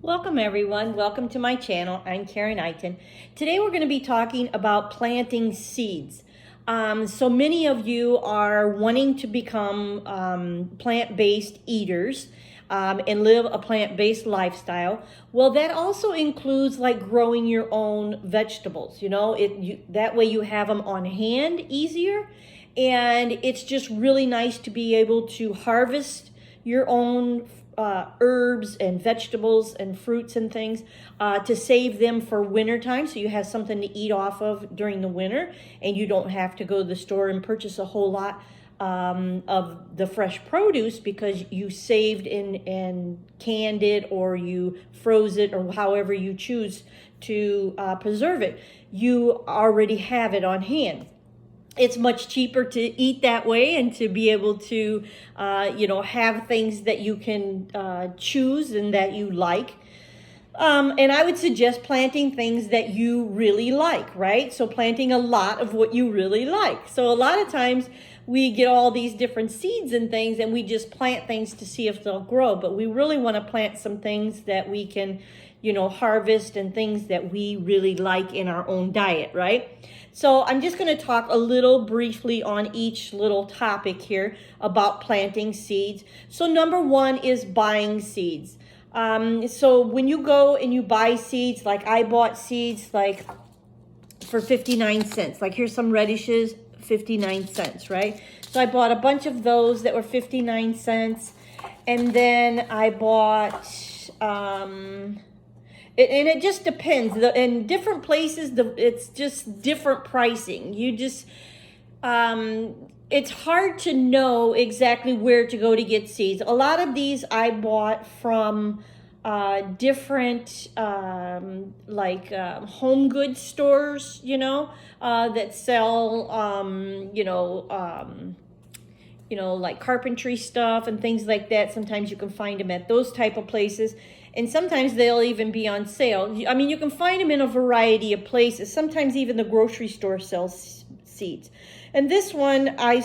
Welcome everyone, welcome to my channel. I'm Karen Eiton. Today we're going to be talking about planting seeds. So many of you are wanting to become plant-based eaters and live a plant-based lifestyle. Well, that also includes like growing your own vegetables, that way you have them on hand easier, and it's just really nice to be able to harvest your own herbs and vegetables and fruits and things to save them for winter time, so you have something to eat off of during the winter and you don't have to go to the store and purchase a whole lot of the fresh produce because you saved and canned it, or you froze it, or however you choose to preserve it. You already have it on hand. It's much cheaper to eat that way and to be able to, have things that you can choose and that you like. And I would suggest planting things that you really like, right? So planting a lot of what you really like. So a lot of times we get all these different seeds and things and we just plant things to see if they'll grow. But we really want to plant some things that we can, harvest, and things that we really like in our own diet, right? So I'm just going to talk a little briefly on each little topic here about planting seeds. So number one is buying seeds. So when you go and you buy seeds, like I bought seeds like for 59 cents. Like here's some radishes, 59 cents, right? So I bought a bunch of those that were 59 cents. And then I bought, and it just depends. In different places, it's just different pricing. It's hard to know exactly where to go to get seeds. A lot of these I bought from different home goods stores, that sell, like carpentry stuff and things like that. Sometimes you can find them at those type of places. And sometimes they'll even be on sale. I mean, you can find them in a variety of places. Sometimes even the grocery store sells seeds. And this one I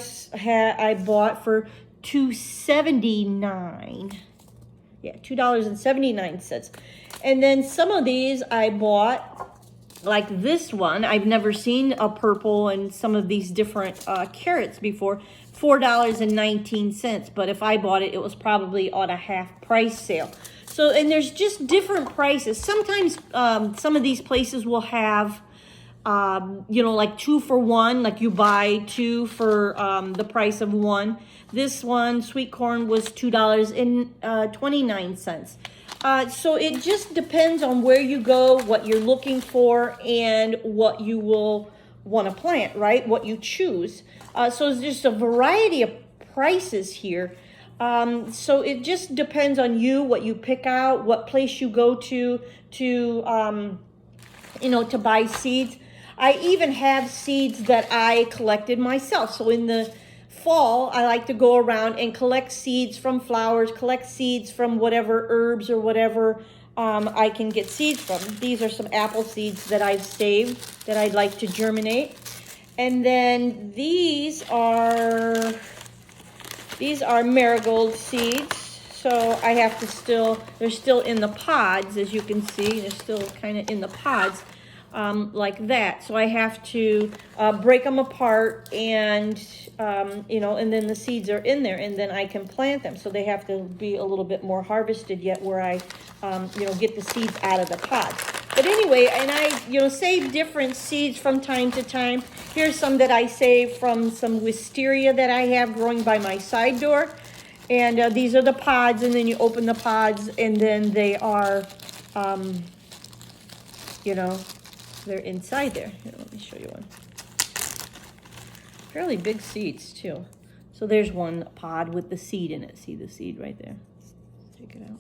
bought for $2.79. Yeah, $2.79. And then some of these I bought, like this one. I've never seen a purple and some of these different carrots before. $4.19. But if I bought it, it was probably on a half price sale. So, and there's just different prices. Sometimes some of these places will have, like 2 for 1, like you buy 2 for the price of 1. This one, sweet corn, was $2.29. So it just depends on where you go, what you're looking for, and what you will want to plant, right? What you choose. So there's just a variety of prices here. So it just depends on you, what you pick out, what place you go to buy seeds. I even have seeds that I collected myself. So in the fall, I like to go around and collect seeds from flowers, collect seeds from whatever herbs or whatever I can get seeds from. These are some apple seeds that I've saved that I'd like to germinate. And then these are marigold seeds. So I have to they're still in the pods, as you can see. They're still kind of in the pods like that. So I have to break them apart and, and then the seeds are in there, and then I can plant them. So they have to be a little bit more harvested yet, where I, get the seeds out of the pods. But anyway, and I, save different seeds from time to time. Here's some that I saved from some wisteria that I have growing by my side door. And these are the pods, and then you open the pods, and then they are, they're inside there. Here, let me show you one. Fairly big seeds, too. So there's one pod with the seed in it. See the seed right there? Take it out.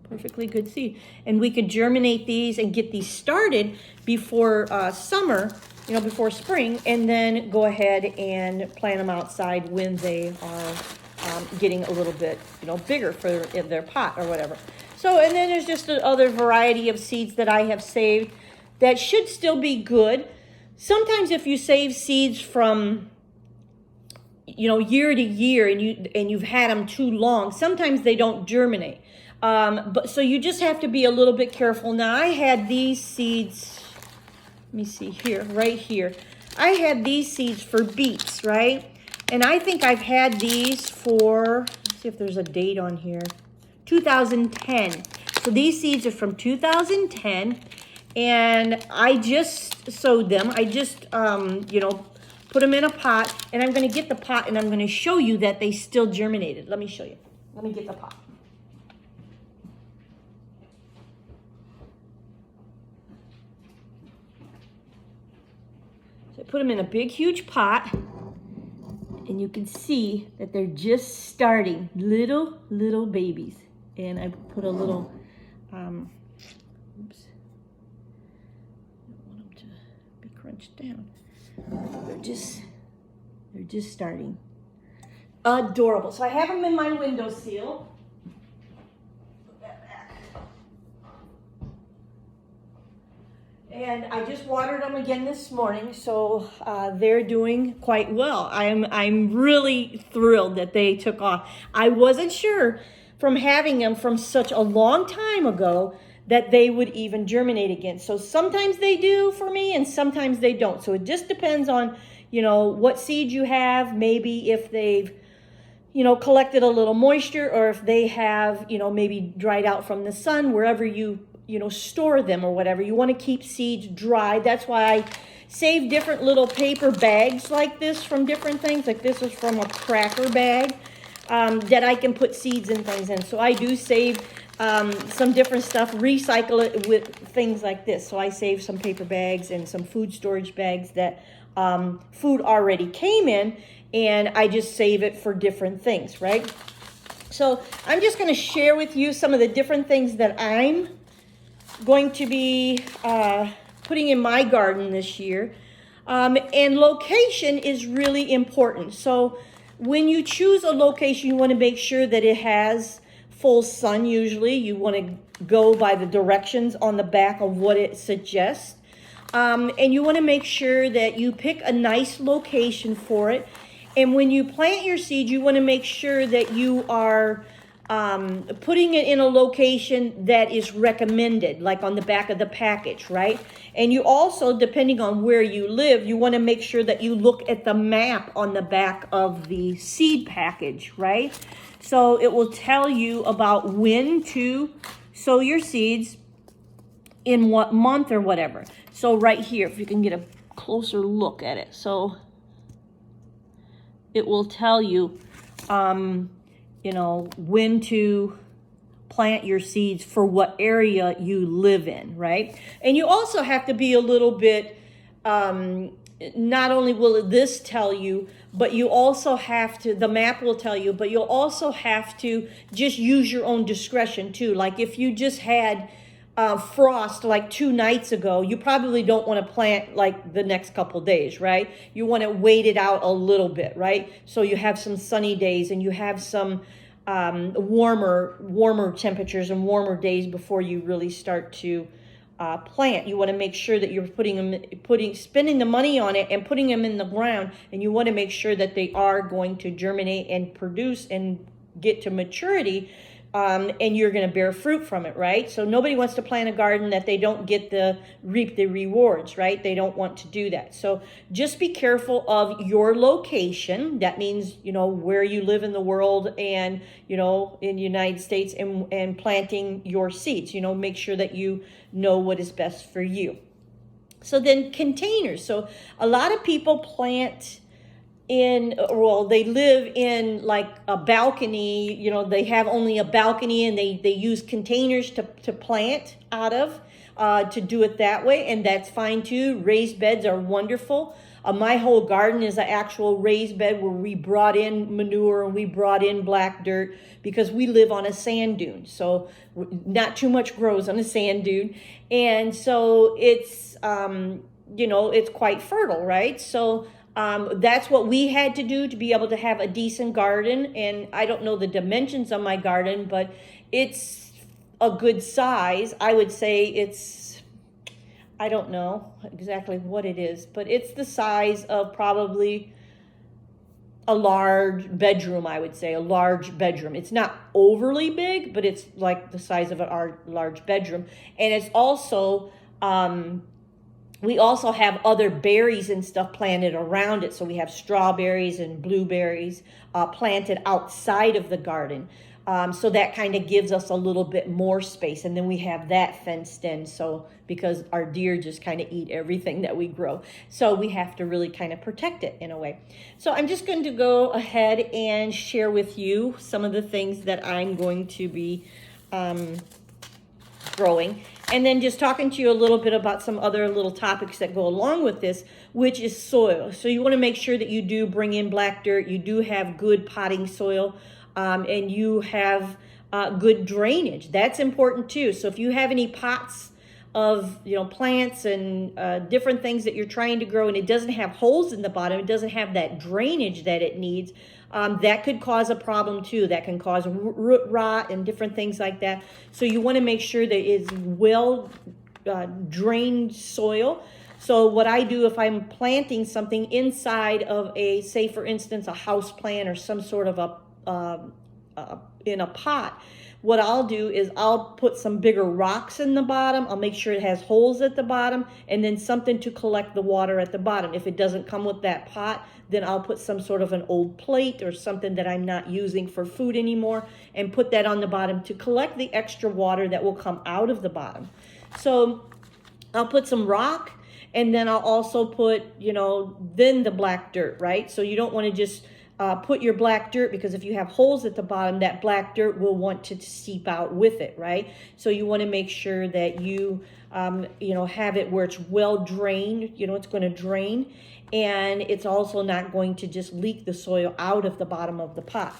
Perfectly good seed. And we could germinate these and get these started before summer, before spring, and then go ahead and plant them outside when they are getting a little bit, bigger in their pot or whatever. So, and then there's just another variety of seeds that I have saved that should still be good. Sometimes if you save seeds from year to year, and you've had them too long, sometimes they don't germinate. But so you just have to be a little bit careful. Now I had these seeds, let me see here, right here. I had these seeds for beets, right? And I think I've had these for, let's see if there's a date on here, 2010. So these seeds are from 2010, and I just sowed them. I just, put them in a pot, and I'm going to get the pot, and I'm going to show you that they still germinated. Let me show you. Let me get the pot. So I put them in a big, huge pot, and you can see that they're just starting, little babies. And I put a little, oops, I don't want them to be crunched down. They're just starting. Adorable. So I have them in my windowsill. Put that back. And I just watered them again this morning, so they're doing quite well. I'm really thrilled that they took off. I wasn't sure from having them from such a long time ago that they would even germinate again. So sometimes they do for me, and sometimes they don't. So it just depends on, what seed you have, maybe if they've, collected a little moisture, or if they have, maybe dried out from the sun, wherever you store them or whatever. You want to keep seeds dry. That's why I save different little paper bags like this from different things. Like this is from a cracker bag that I can put seeds and things in. So I do save some different stuff, recycle it with things like this. So I save some paper bags and some food storage bags that food already came in, and I just save it for different things, right? So I'm just going to share with you some of the different things that I'm going to be putting in my garden this year. And location is really important. So when you choose a location, you want to make sure that it has full sun. Usually you want to go by the directions on the back of what it suggests. And you want to make sure that you pick a nice location for it. And when you plant your seed, you want to make sure that you are putting it in a location that is recommended, like on the back of the package, right? And you also, depending on where you live, you want to make sure that you look at the map on the back of the seed package, right? So it will tell you about when to sow your seeds, in what month or whatever. So right here, if you can get a closer look at it. So it will tell you, when to plant your seeds for what area you live in, right? And you also have to be a little bit, not only will this tell you, but you also have to, the map will tell you, but you'll also have to just use your own discretion too. Like if you just had frost like 2 nights ago, you probably don't want to plant like the next couple days, right? You want to wait it out a little bit, right? So you have some sunny days and you have some warmer temperatures and warmer days before you really start to plant. You want to make sure that you're spending the money on it and putting them in the ground, and you want to make sure that they are going to germinate and produce and get to maturity. And you're going to bear fruit from it, right? So nobody wants to plant a garden that they don't reap the rewards, right? They don't want to do that. So just be careful of your location. That means, where you live in the world and, in the United States, and planting your seeds. Make sure that you know what is best for you. So then containers. So a lot of people plant they live in like a balcony, they have only a balcony, and they use containers to plant out of, to do it that way. And that's fine too. Raised beds are wonderful. My whole garden is an actual raised bed where we brought in manure and we brought in black dirt because we live on a sand dune. So not too much grows on a sand dune. And so it's, it's quite fertile, right? So that's what we had to do to be able to have a decent garden. And I don't know the dimensions of my garden, but it's a good size. I would say I don't know exactly what it is, but it's the size of probably a large bedroom, I would say, a large bedroom. It's not overly big, but it's like the size of a large bedroom. And it's also, we also have other berries and stuff planted around it. So we have strawberries and blueberries planted outside of the garden. So that kind of gives us a little bit more space. And then we have that fenced in. So because our deer just kind of eat everything that we grow. So we have to really kind of protect it in a way. So I'm just going to go ahead and share with you some of the things that I'm going to be growing. And then just talking to you a little bit about some other little topics that go along with this, which is soil. So you want to make sure that you do bring in black dirt. You do have good potting soil. And you have good drainage. That's important too. So if you have any pots of plants and different things that you're trying to grow and it doesn't have holes in the bottom, it doesn't have that drainage that it needs, that could cause a problem too. That can cause root rot and different things like that. So you want to make sure that it's well drained soil. So what I do if I'm planting something inside of a, say for instance, a house plant or some sort of a in a pot, what I'll do is I'll put some bigger rocks in the bottom. I'll make sure it has holes at the bottom and then something to collect the water at the bottom. If it doesn't come with that pot, then I'll put some sort of an old plate or something that I'm not using for food anymore and put that on the bottom to collect the extra water that will come out of the bottom. So I'll put some rock and then I'll also put, then the black dirt, right? So you don't want to just put your black dirt, because if you have holes at the bottom, that black dirt will want to seep out with it, right? So you want to make sure that you, have it where it's well drained, it's going to drain, and it's also not going to just leak the soil out of the bottom of the pot.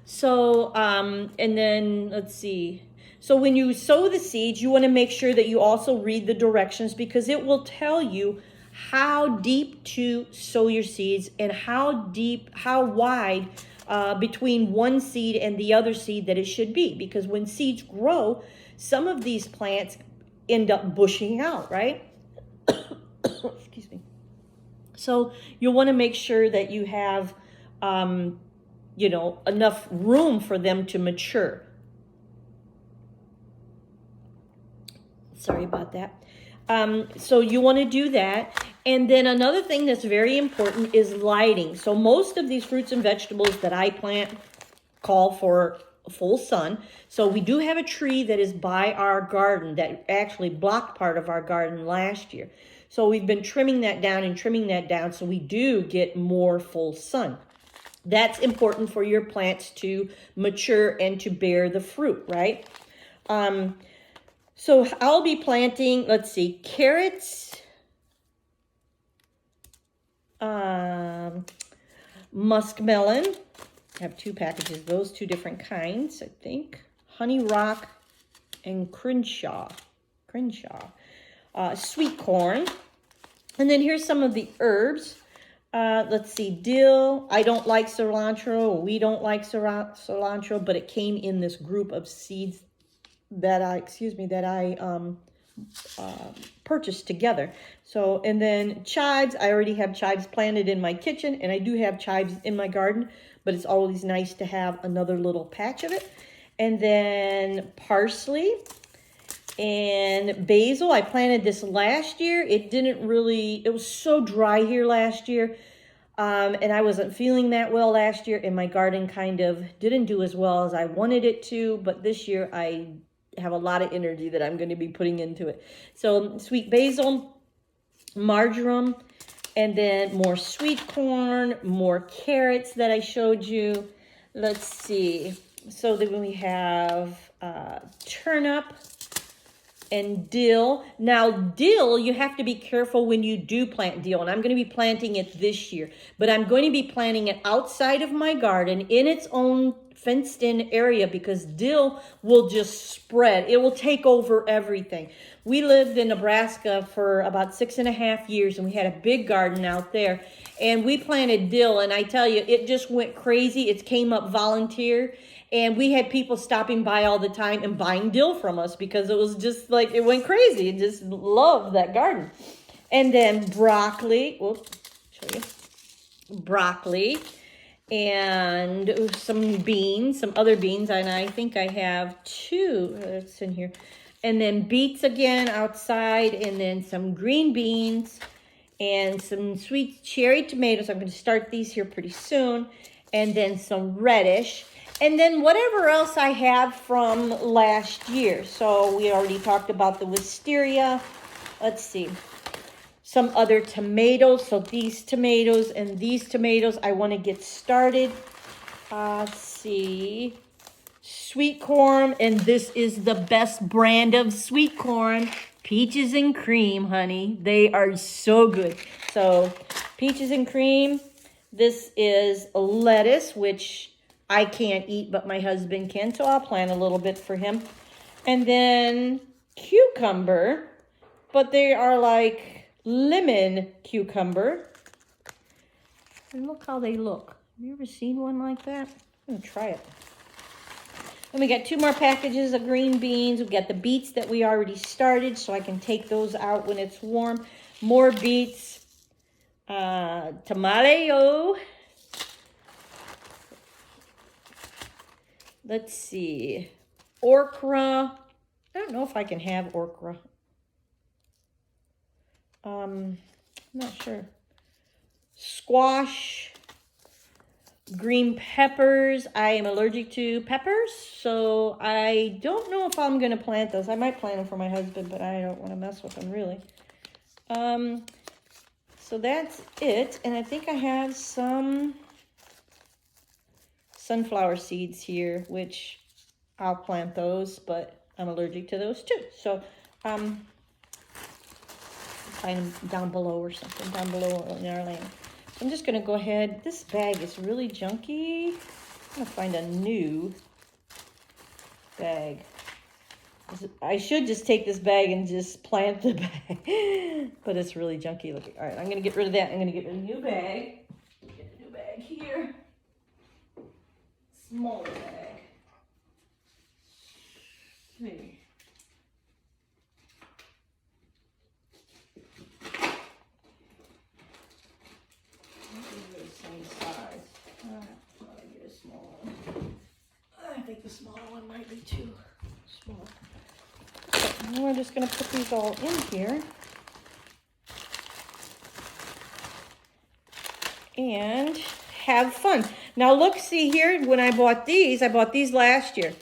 So, and then let's see. So when you sow the seeds, you want to make sure that you also read the directions, because it will tell you how deep to sow your seeds and how wide between one seed and the other seed that it should be. Because when seeds grow, some of these plants end up bushing out, right? Excuse me. So you'll want to make sure that you have, enough room for them to mature. Sorry about that. So you want to do that. And then another thing that's very important is lighting. So most of these fruits and vegetables that I plant call for full sun. So we do have a tree that is by our garden that actually blocked part of our garden last year. So we've been trimming that down so we do get more full sun. That's important for your plants to mature and to bear the fruit, right? So I'll be planting, let's see, carrots, muskmelon. I have 2 packages, those 2 different kinds, I think. Honey rock and Crenshaw. Sweet corn. And then here's some of the herbs. Let's see, dill. I don't like cilantro. We don't like cilantro, but it came in this group of seeds that I purchased together. So, and then chives. I already have chives planted in my kitchen, and I do have chives in my garden, but it's always nice to have another little patch of it. And then parsley and basil. I planted this last year. It was so dry here last year. And I wasn't feeling that well last year, and my garden kind of didn't do as well as I wanted it to, but this year I have a lot of energy that I'm going to be putting into it. So sweet basil, marjoram, and then more sweet corn, more carrots that I showed you. Let's see. So then we have turnip and dill. Now, dill, you have to be careful when you do plant dill, and I'm going to be planting it this year, but I'm going to be planting it outside of my garden in its own fenced-in area, because dill will just spread. It will take over everything. We lived in Nebraska for about 6.5 years, and we had a big garden out there, and we planted dill, and I tell you, it just went crazy. It came up volunteer, and we had people stopping by all the time and buying dill from us because it was just like, it went crazy. It just loved that garden. And then broccoli, show you. broccoli, and some beans, some other beans, and I think I have two, it's in here, and then beets again outside, and then some green beans, and some sweet cherry tomatoes. I'm going to start these here pretty soon, and then some radish, and then whatever else I have from last year. So we already talked about the wisteria. Let's see. Some other tomatoes. So these tomatoes and these tomatoes, I want to get started. Let's see. Sweet corn, and this is the best brand of sweet corn. Peaches and cream, honey. They are so good. So peaches and cream. This is lettuce, which I can't eat, but my husband can, so I'll plant a little bit for him. And then cucumber, but they are like lemon cucumber. And look how they look. Have you ever seen one like that? I'm gonna try it. And we got 2 more packages of green beans. We've got the beets that we already started, so I can take those out when it's warm. More beets. Tomato. Let's see. Okra. I don't know if I can have okra. I'm not sure. Squash. Green peppers. I am allergic to peppers, so I don't know if I'm going to plant those. I might plant them for my husband, but I don't want to mess with them really. So that's it. And I think I have some sunflower seeds here, which I'll plant those, but I'm allergic to those too. So find them down below or something, down below in our land. I'm just going to go ahead. This bag is really junky. I'm going to find a new bag. I should just take this bag and just plant the bag. But it's really junky looking. All right, I'm going to get rid of that. I'm going to get a new bag. Get a new bag here. Smaller bag. Let's see. I think the smaller one might be too small. Okay, now we're just going to put these all in here. And have fun. Now look, see here, when I bought these last year.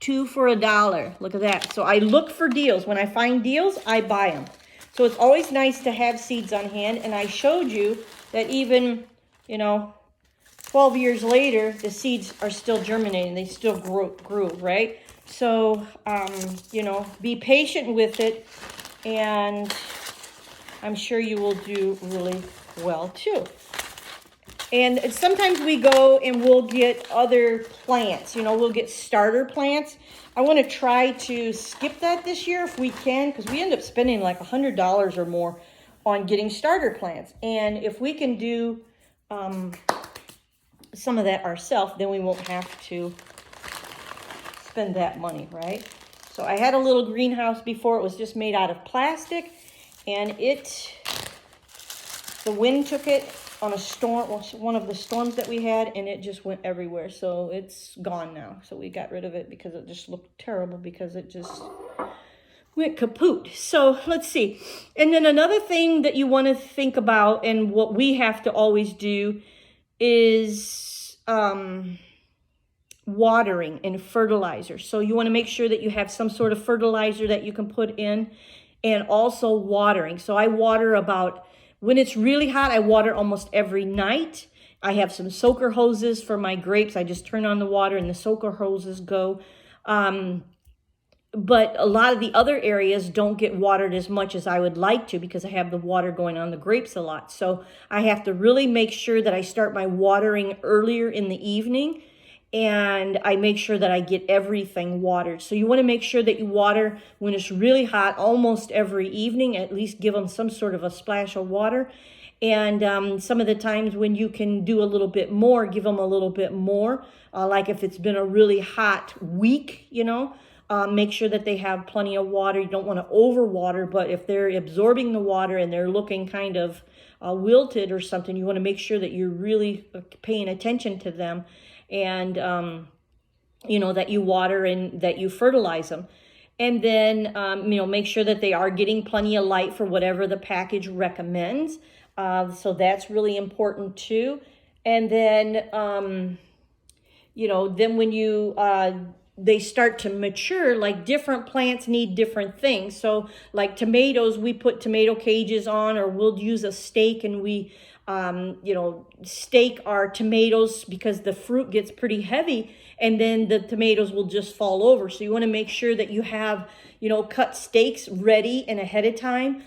2 for $1. Look at that. So I look for deals. When I find deals, I buy them. So it's always nice to have seeds on hand. And I showed you that even, 12 years later, the seeds are still germinating. They still grew, right? So, be patient with it, and I'm sure you will do really well too. And sometimes we go and we'll get other plants. We'll get starter plants. I want to try to skip that this year if we can, because we end up spending like $100 or more on getting starter plants. And if we can do some of that ourselves, then we won't have to spend that money, right? So I had a little greenhouse before. It was just made out of plastic, and the wind took it on a storm, one of the storms that we had, and it just went everywhere. So it's gone now. So we got rid of it because it just looked terrible, because it just went kaput. So let's see. And then another thing that you want to think about, and what we have to always do, is watering and fertilizer. So you want to make sure that you have some sort of fertilizer that you can put in, and also watering. So I water when it's really hot, I water almost every night. I have some soaker hoses for my grapes. I just turn on the water and the soaker hoses go. But a lot of the other areas don't get watered as much as I would like to, because I have the water going on the grapes a lot. So I have to really make sure that I start my watering earlier in the evening, and I make sure that I get everything watered. So you want to make sure that you water when it's really hot almost every evening, at least give them some sort of a splash of water. And some of the times when you can do a little bit more, give them a little bit more. Like if it's been a really hot week, Make sure that they have plenty of water. You don't want to overwater, but if they're absorbing the water and they're looking kind of wilted or something, you want to make sure that you're really paying attention to them, and that you water and that you fertilize them. And then, make sure that they are getting plenty of light for whatever the package recommends. So that's really important too. And then, then when they start to mature, like different plants need different things. So like tomatoes, we put tomato cages on, or we'll use a stake and we, stake our tomatoes because the fruit gets pretty heavy, and then the tomatoes will just fall over. So you want to make sure that you have, cut stakes ready and ahead of time,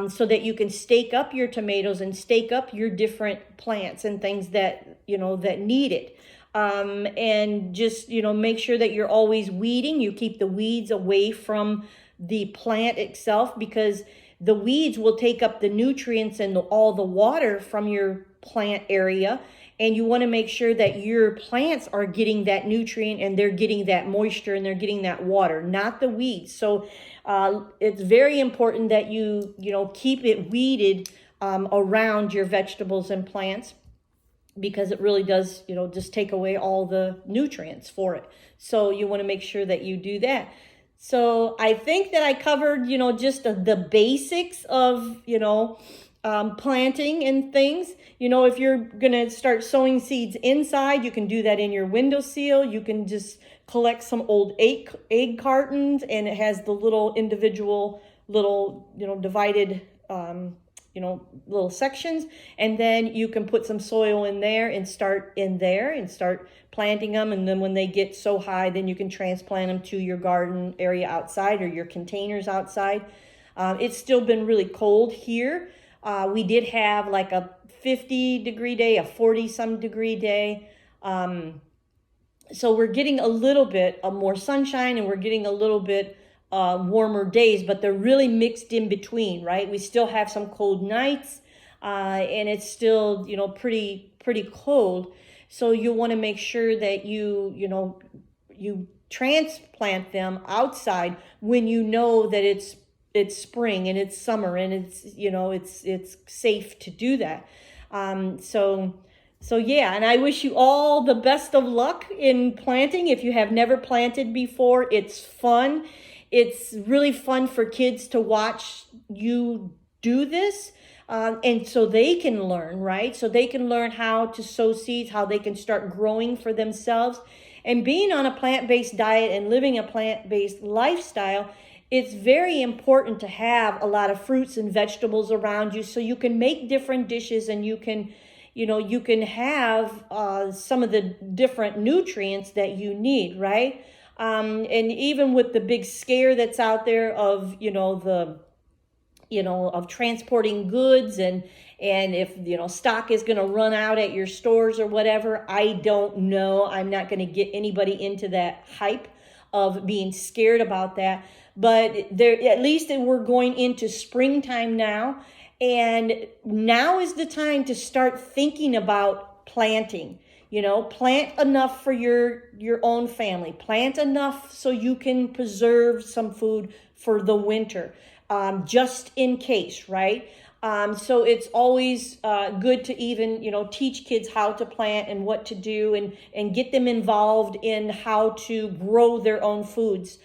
so that you can stake up your tomatoes and stake up your different plants and things that, that need it. And just, make sure that you're always weeding. You keep the weeds away from the plant itself, because the weeds will take up the nutrients and all the water from your plant area. And you want to make sure that your plants are getting that nutrient and they're getting that moisture and they're getting that water, not the weeds. So it's very important that you keep it weeded around your vegetables and plants, because it really does, just take away all the nutrients for it. So you want to make sure that you do that. So I think that I covered, just the basics of, planting and things. If you're going to start sowing seeds inside, you can do that in your windowsill. You can just collect some old egg cartons, and it has the little individual little, divided, little sections, and then you can put some soil in there and start planting them. And then when they get so high, then you can transplant them to your garden area outside or your containers outside. It's still been really cold here. We did have like a 50-degree day, a 40-some degree day. So we're getting a little bit of more sunshine, and we're getting a little bit warmer days, but they're really mixed in between, right? We still have some cold nights, and it's still, pretty cold. So you want to make sure that you transplant them outside when you know that it's spring and it's summer and it's safe to do that. So yeah, and I wish you all the best of luck in planting. If you have never planted before, it's fun. It's really fun for kids to watch you do this. And so they can learn, right? So they can learn how to sow seeds, how they can start growing for themselves. And being on a plant-based diet and living a plant-based lifestyle, it's very important to have a lot of fruits and vegetables around you so you can make different dishes, and you can have some of the different nutrients that you need, right? And even with the big scare that's out there of, of transporting goods, and if, stock is going to run out at your stores or whatever, I don't know. I'm not going to get anybody into that hype of being scared about that. But at least we're going into springtime now, and now is the time to start thinking about planting. Plant enough for your own family. Plant enough so you can preserve some food for the winter, just in case, right? So it's always good to even, teach kids how to plant and what to do, and get them involved in how to grow their own foods.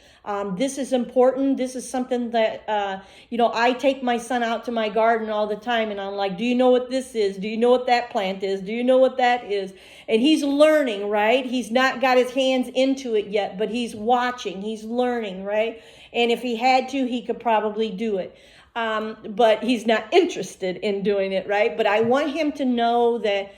This is important. This is something that, I take my son out to my garden all the time, and I'm like, do you know what this is? Do you know what that plant is? Do you know what that is? And he's learning, right? He's not got his hands into it yet, but he's watching, he's learning, right? And if he had to, he could probably do it. But he's not interested in doing it, right? But I want him to know that,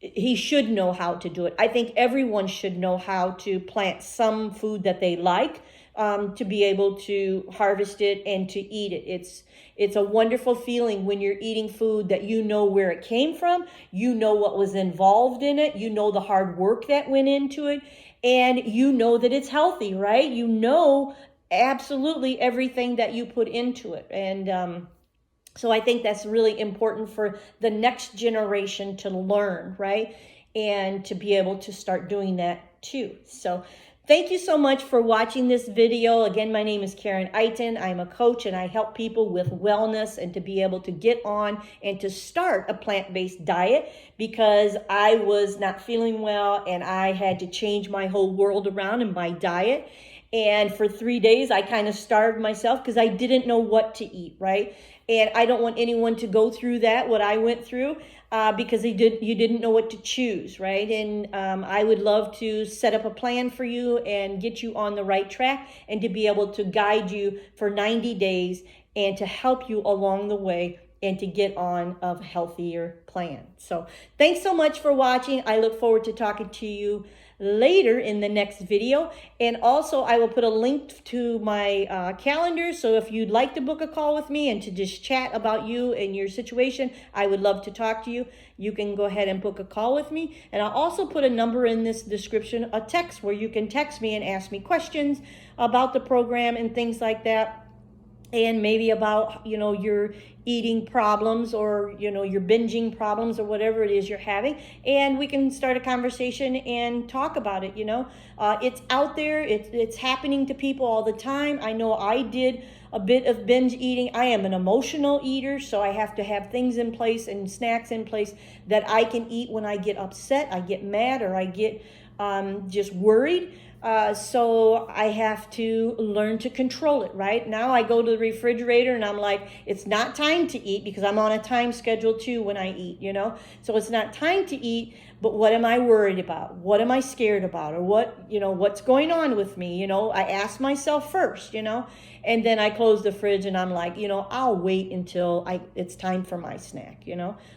he should know how to do it. I think everyone should know how to plant some food that they like, to be able to harvest it and to eat it. It's a wonderful feeling when you're eating food that you know where it came from, you know what was involved in it, you know the hard work that went into it, and you know that it's healthy, right? You know absolutely everything that you put into it. And so I think that's really important for the next generation to learn, right? And to be able to start doing that too. So Thank you so much for watching this video. Again, my name is Karen Eiton. I'm a coach and I help people with wellness and to be able to get on and to start a plant-based diet because I was not feeling well and I had to change my whole world around in my diet. And for 3 days, I kind of starved myself because I didn't know what to eat, right? And I don't want anyone to go through that, what I went through, because you didn't know what to choose, right? And I would love to set up a plan for you and get you on the right track and to be able to guide you for 90 days and to help you along the way and to get on a healthier plan. So thanks so much for watching. I look forward to talking to you later in the next video. And also I will put a link to my calendar. So if you'd like to book a call with me and to just chat about you and your situation, I would love to talk to you. You can go ahead and book a call with me. And I'll also put a number in this description, a text where you can text me and ask me questions about the program and things like that. And maybe about, your eating problems or, your binging problems or whatever it is you're having. And we can start a conversation and talk about it, It's out there. It's happening to people all the time. I know I did a bit of binge eating. I am an emotional eater, so I have to have things in place and snacks in place that I can eat when I get upset, I get mad, or I get just worried. So I have to learn to control it, right? Now I go to the refrigerator and I'm like, it's not time to eat because I'm on a time schedule too when I eat, So it's not time to eat, but what am I worried about? What am I scared about? Or what's going on with me? I ask myself first, and then I close the fridge and I'm like, I'll wait until it's time for my snack,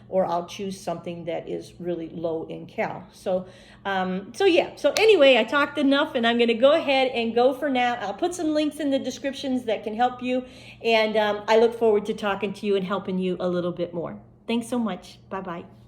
or I'll choose something that is really low in cal. So anyway, I talked enough and I'm going to go ahead and go for now. I'll put some links in the descriptions that can help you. And I look forward to talking to you and helping you a little bit more. Thanks so much. Bye-bye.